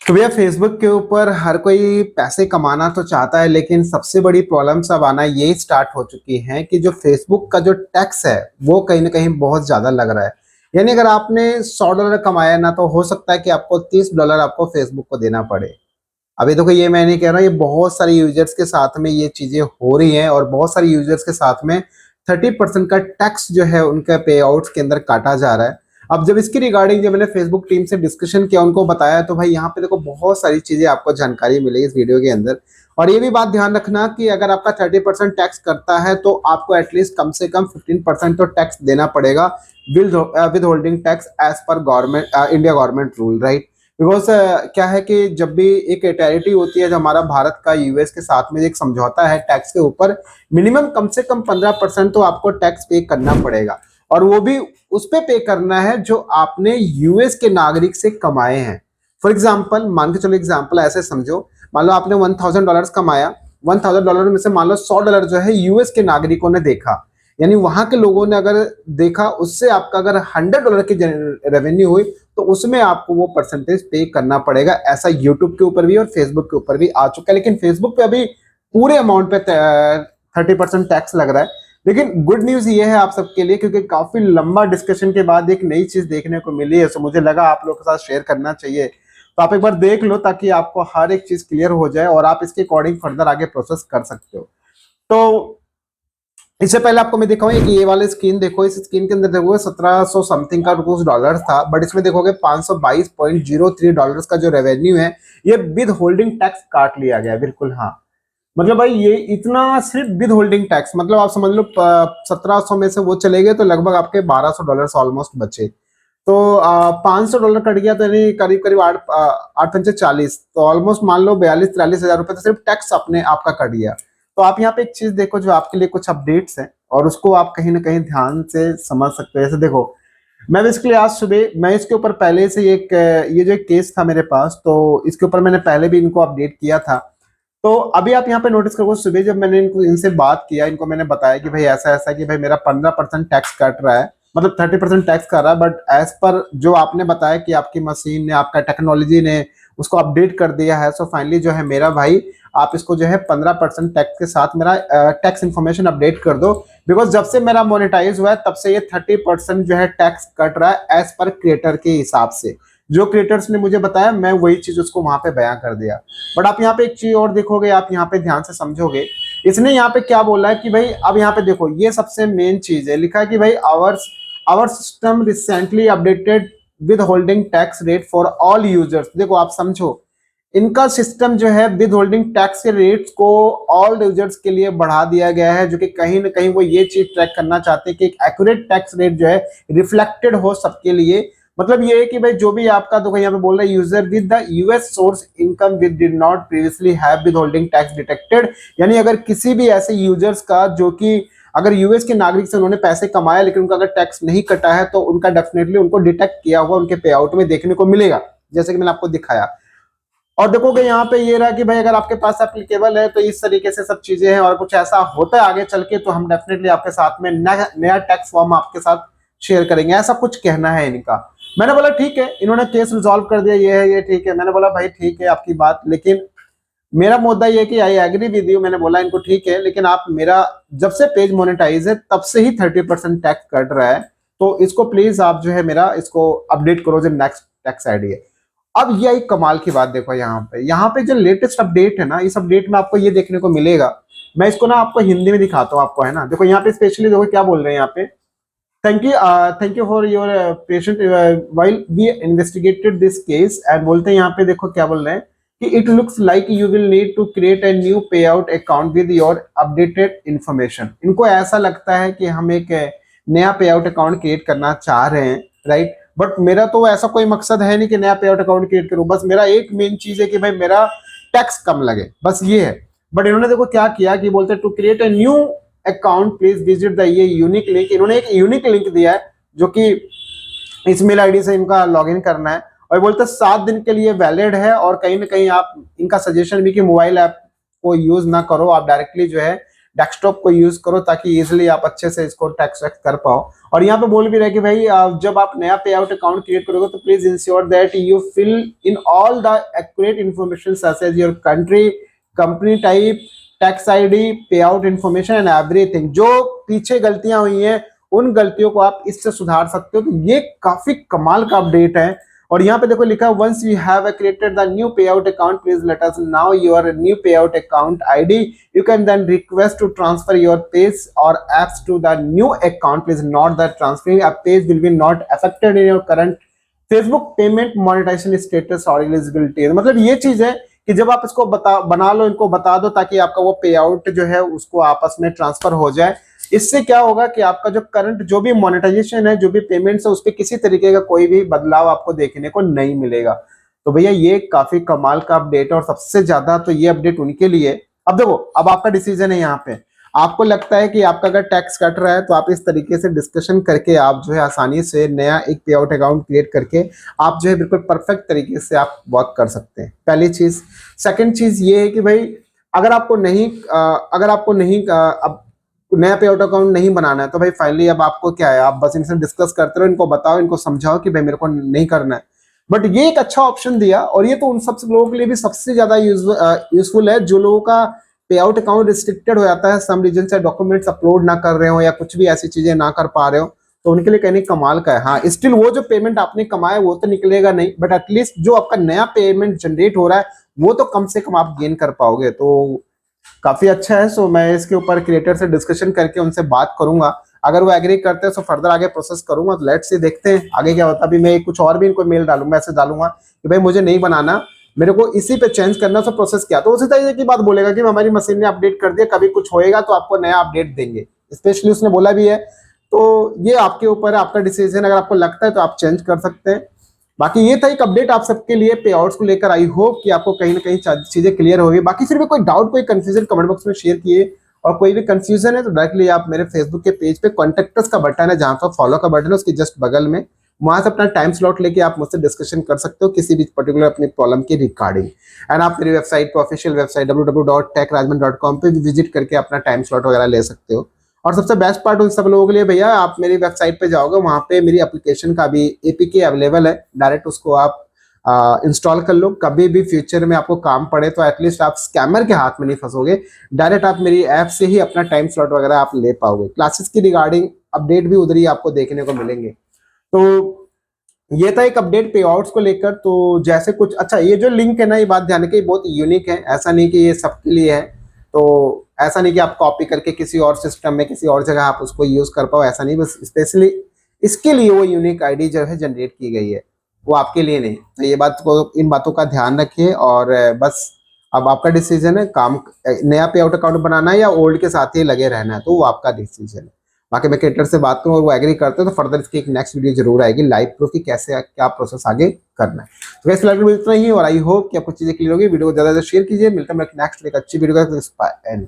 तो भैया फेसबुक के ऊपर हर कोई पैसे कमाना तो चाहता है, लेकिन सबसे बड़ी प्रॉब्लम्स अब आना यही स्टार्ट हो चुकी हैं कि जो फेसबुक का जो टैक्स है वो कहीं ना कहीं बहुत ज्यादा लग रहा है। यानी अगर आपने $100 कमाया ना, तो हो सकता है कि आपको $30 आपको फेसबुक को देना पड़े। अभी देखो, ये मैं नहीं कह रहा, ये बहुत सारे यूजर्स के साथ में ये चीजें हो रही हैं, और बहुत सारे यूजर्स के साथ में 30% का टैक्स जो है उनका पे आउट्स के अंदर काटा जा रहा है। अब जब इसकी रिगार्डिंग जब मैंने फेसबुक टीम से डिस्कशन किया, उनको बताया, तो भाई यहाँ पे देखो बहुत सारी चीजें आपको जानकारी मिलेगी इस वीडियो के अंदर। और ये भी बात ध्यान रखना कि अगर आपका 30% टैक्स करता है तो आपको एटलीस्ट कम से कम 15% तो टैक्स देना पड़ेगा, withholding tax as per government India government rule, right. Because क्या है कि जब भी एक टेरिटरी होती है, जो हमारा भारत का यूएस के साथ में एक समझौता है टैक्स के ऊपर, मिनिमम कम से कम 15% तो आपको टैक्स पे करना पड़ेगा। और वो भी उस पे करना है जो आपने यूएस के नागरिक से कमाए हैं। फॉर एग्जाम्पल, मान के चलो, एग्जाम्पल ऐसे समझो, मान लो आपने $1000 कमाया, $1000 में से मान लो $100 जो है यूएस के नागरिकों ने देखा, यानी वहां के लोगों ने अगर देखा, उससे आपका अगर $100 की रेवेन्यू हुई, तो उसमें आपको वो परसेंटेज पे करना पड़ेगा। ऐसा यूट्यूब के ऊपर भी और फेसबुक के ऊपर भी आ चुका है, लेकिन फेसबुक पे अभी पूरे अमाउंट पे 30% टैक्स लग रहा है। लेकिन गुड न्यूज ये है आप सबके लिए, क्योंकि काफी लंबा डिस्कशन के बाद एक नई चीज देखने को मिली है, तो मुझे लगा आप लोगों के साथ शेयर करना चाहिए। तो आप एक बार देख लो, ताकि आपको हर एक चीज क्लियर हो जाए और आप इसके अकॉर्डिंग फर्दर आगे प्रोसेस कर सकते हो। तो इससे पहले आपको मैं दिखाऊं, एक ये वाली स्क्रीन देखो, इस स्क्रीन के अंदर देखोगे 1700 समथिंग का कुछ डॉलर था, बट इसमें देखोगे $522.03 का जो रेवेन्यू है, ये विद होल्डिंग टैक्स काट लिया गया है। बिल्कुल हाँ, मतलब भाई ये इतना सिर्फ विद होल्डिंग टैक्स, मतलब आप समझ लो 1700 में से वो चले गए तो लगभग आपके $1200 ऑलमोस्ट बचे। तो $500 कट गया, तो यानी करीब करीब आठ आठ पंचे 40, तो ऑलमोस्ट मान लो 42-43 हजार रुपए तो सिर्फ टैक्स अपने आपका कट गया। तो आप यहाँ पे एक चीज देखो, जो आपके लिए कुछ अपडेट्स हैं और उसको आप कहीं ना कहीं ध्यान से समझ सकते हो। जैसे देखो, मैं बेसिकली आज सुबह मैं इसके ऊपर पहले से एक ये जो एक केस था मेरे पास, तो इसके ऊपर मैंने पहले भी इनको अपडेट किया था। तो अभी आप यहाँ पे नोटिस करो, सुबह जब मैंने इनसे बात किया, इनको मैंने बताया कि भाई ऐसा ऐसा कि भाई मेरा 15% टैक्स कट रहा है, मतलब 30% टैक्स कर रहा है, बट एज पर जो आपने बताया कि आपकी मशीन ने, आपका टेक्नोलॉजी ने उसको अपडेट कर दिया है, सो फाइनली जो है मेरा भाई, आप इसको जो है 15% टैक्स के साथ मेरा टैक्स इन्फॉर्मेशन अपडेट कर दो। बिकॉज जब से मेरा मोनेटाइज हुआ है, तब से ये 30% जो है टैक्स कट रहा है एज पर क्रिएटर के हिसाब से। जो क्रिएटर्स ने मुझे बताया, मैं वही चीज उसको वहां पे बयां कर दिया। बट आप यहाँ पे एक चीज और देखोगे, आप यहाँ पे ध्यान से समझोगे, इसने यहाँ पे क्या बोला है कि भाई, अब यहाँ पे देखो, ये सबसे मेन चीज है, लिखा है कि भाई ours our system recently updated withholding tax rate for all users. देखो आप समझो, इनका सिस्टम जो है विद होल्डिंग टैक्स के रेट्स को ऑल यूजर्स के लिए बढ़ा दिया गया है, जो कि कहीं ना कहीं वो ये चीज ट्रैक करना चाहते हैं कि एक एक्यूरेट टैक्स रेट जो है रिफ्लेक्टेड हो सबके लिए। मतलब ये है कि भाई जो भी आपका, देखो यहाँ पे बोल रहा है, user with the US source income with did not previously have with holding tax detected. यानी अगर किसी भी ऐसे यूजर्स का, जो कि अगर यूएस के नागरिक से उन्होंने पैसे कमाया लेकिन उनका अगर टैक्स नहीं कटा है, तो उनका डेफिनेटली उनको डिटेक्ट किया हुआ उनके पे आउट में देखने को मिलेगा, जैसे कि मैंने आपको दिखाया। और देखोगे यहाँ पे ये रहा कि भाई अगर आपके पास एप्लीकेबल है, तो इस तरीके से सब चीजें हैं, और कुछ ऐसा होता है आगे चल के, तो हम डेफिनेटली आपके साथ में नया टैक्स फॉर्म आपके साथ शेयर करेंगे, ऐसा कुछ कहना है इनका। मैंने बोला ठीक है, इन्होंने केस रिजॉल्व कर दिया, ये है, ये ठीक है। मैंने बोला भाई ठीक है आपकी बात, लेकिन मेरा मुद्दा ये है कि आई एग्री विद यू। मैंने बोला इनको ठीक है, लेकिन आप मेरा, जब से पेज मोनेटाइज है तब से ही 30% टैक्स कट रहा है, तो इसको प्लीज आप जो है मेरा इसको अपडेट करो जो नेक्स्ट टैक्स आईडी है। अब ये एक कमाल की बात देखो, यहाँ पे जो लेटेस्ट अपडेट है ना, इस अपडेट में आपको ये देखने को मिलेगा। मैं इसको ना आपको हिंदी में दिखाता हूँ आपको, है ना। देखो यहाँ पे स्पेशली देखो क्या बोल रहे हैं यहाँ पे, thank you for your patient while we investigated this case, and बोलते हैं यहाँ पे, देखो क्या बोल रहे हैं कि it looks like you will need to create a new payout account with your updated information. इनको ऐसा लगता है कि हम एक नया पे आउट अकाउंट क्रिएट करना चाह रहे हैं, राइट। बट मेरा तो ऐसा कोई मकसद है नहीं कि नया पे आउट अकाउंट क्रिएट करूं, बस मेरा एक मेन चीज है कि भाई मेरा टैक्स कम लगे, बस ये है। बट इन्होंने देखो क्या किया कि बोलते to create a new account please visit the, ये यूनिक लिंक, इन्होंने एक यूनिक लिंक दिया है, जो कि इस मेल आईडी से इनका लॉगिन करना है, और बोलते 7 दिन के लिए वैलिड है। और कहीं ना कहीं आप, इनका सजेशन भी कि मोबाइल ऐप को यूज ना करो, आप डायरेक्टली जो है डेस्कटॉप को यूज करो ताकि इजिली आप अच्छे से इसको टैक्स कर पाओ। और यहाँ पे बोल भी रहे कि भाई जब आप नया पे आउट अकाउंट क्रिएट करोगे तो please ensure that you fill in all the accurate information such as your country, company type, tax ID, payout information and everything. जो पीछे गलतियां हुई हैं उन गलतियों को आप इससे सुधार सकते हो। तो ये काफी कमाल का अपडेट है। और यहाँ पे देखो लिखा है once you have created the new payout account please let us now your new payout account ID, you can then request to transfer your page और apps to the new account, please note that transferring a page will be not affected in your current Facebook payment monetisation status और eligibility. मतलब ये चीज है कि जब आप इसको बना लो, इनको बता दो ताकि आपका वो पे आउट जो है उसको आपस में ट्रांसफर हो जाए। इससे क्या होगा कि आपका जो करंट जो भी मोनेटाइजेशन है, जो भी पेमेंट्स है, उस पर किसी तरीके का कोई भी बदलाव आपको देखने को नहीं मिलेगा। तो भैया ये काफी कमाल का अपडेट है और सबसे ज्यादा तो ये अपडेट उनके लिए। अब देखो, अब आपका डिसीजन है। यहाँ पे आपको लगता है कि आपका अगर टैक्स कट रहा है तो आप इस तरीके से डिस्कशन करके आप जो है आसानी से नया एक पे आउट अकाउंट क्रिएट करके आप जो है बिल्कुल परफेक्ट तरीके से आप वर्क कर सकते हैं, पहली चीज। सेकंड चीज ये है कि भाई अगर आपको नहीं अब नया पे आउट अकाउंट नहीं बनाना है तो भाई फाइनली अब आपको क्या है, आप बस इनसे डिस्कस करते रहो, इनको बताओ, इनको समझाओ कि भाई मेरे को नहीं करना है। बट ये एक अच्छा ऑप्शन दिया और ये तो उन सब लोगों के लिए भी सबसे ज्यादा यूजफुल है जो लोगों का पे आउट अकाउंट रिस्ट्रिक्टेड हो जाता है, सम रीजन से डॉक्यूमेंट्स अपलोड ना कर रहे हो या कुछ भी ऐसी चीजें ना कर पा रहे हो, तो उनके लिए कहने कमाल का है। हाँ, स्टिल वो जो पेमेंट आपने कमाया वो तो निकलेगा नहीं, बट एटलीस्ट जो आपका नया पेमेंट जनरेट हो रहा है वो तो कम से कम आप गेन कर पाओगे। तो काफी अच्छा है। सो मैं इसके ऊपर क्रिएटर से डिस्कशन करके उनसे बात करूंगा, अगर वो एग्री करते हैं तो फर्दर आगे प्रोसेस करूंगा। तो लेट्स से देखते हैं आगे क्या होता है। अभी मैं कुछ और भी इनको मेल डालूंगा, मैसेज डालूंगा कि भाई मुझे नहीं बनाना, मेरे को इसी पे चेंज करना, तो प्रोसेस क्या। तो उसी तरीके की बात बोलेगा कि हमारी मशीन ने अपडेट कर दिया, कभी कुछ होएगा तो आपको नया अपडेट देंगे, स्पेशली उसने बोला भी है। तो ये आपके ऊपर है, आपका डिसीजन। अगर आपको लगता है तो आप चेंज कर सकते हैं। बाकी ये था एक अपडेट आप सबके लिए पे आउट्स को लेकर। आई होप कि आपको कहीं ना कहीं चीजें क्लियर होगी। बाकी फिर भी कोई डाउट, कोई कंफ्यूजन कमेंट बॉक्स में शेयर किए। और कोई भी कंफ्यूजन है तो डायरेक्टली आप मेरे फेसबुक के पेज पे कॉन्टेक्टस का बटन है, जहां पर फॉलो का बटन है उसके जस्ट बगल में, वहां से अपना टाइम स्लॉट लेके आप मुझसे डिस्कशन कर सकते हो किसी भी पर्टिकुलर अपनी प्रॉब्लम के रिगार्डिंग। एंड आप मेरी वेबसाइट पे, ऑफिशियल वेबसाइट www.techrajman.com पे भी विजिट करके अपना टाइम स्लॉट वगैरह ले सकते हो। और सबसे बेस्ट पार्ट उन सब लोगों के लिए भैया, आप मेरी वेबसाइट पे जाओगे, वहां पे मेरी एप्लीकेशन का भी एपीके अवेलेबल है, डायरेक्ट उसको आप इंस्टॉल कर लो। कभी भी फ्यूचर में आपको काम पड़े तो एटलीस्ट आप स्कैमर के हाथ में नहीं फंसोगे, डायरेक्ट आप मेरी ऐप से ही अपना टाइम स्लॉट वगैरह आप ले पाओगे। क्लासेस की रिगार्डिंग अपडेट भी उधर ही आपको देखने को मिलेंगे। तो ये था एक अपडेट पे आउट्स को लेकर। तो जैसे कुछ अच्छा, ये जो लिंक है ना, ये बात ध्यान रखिए, बहुत यूनिक है, ऐसा नहीं कि ये सबके लिए है। तो ऐसा नहीं कि आप कॉपी करके किसी और सिस्टम में किसी और जगह आप उसको यूज कर पाओ, ऐसा नहीं। बस स्पेशली इसके लिए वो यूनिक आईडी जो है जनरेट की गई है, वो आपके लिए नहीं। तो ये बात को, इन बातों का ध्यान रखिए। और बस अब आपका डिसीजन है, काम नया पे आउट अकाउंट बनाना है या ओल्ड के साथ ही लगे रहना है, तो वो आपका डिसीजन है। बाकी मैं क्रिएटर से बात करूँ और वो एग्री करते हैं तो फर्दर इसकी एक नेक्स्ट वीडियो जरूर आएगी, लाइव प्रूफ की कैसे क्या प्रोसेस आगे करना है। तो वैसे फिलहाल इतना ही, और आई होप कि आपको चीजें क्लियर होगी। वीडियो को ज्यादा शेयर कीजिए। मिलता है नेक्स्ट एक अच्छी वीडियो का।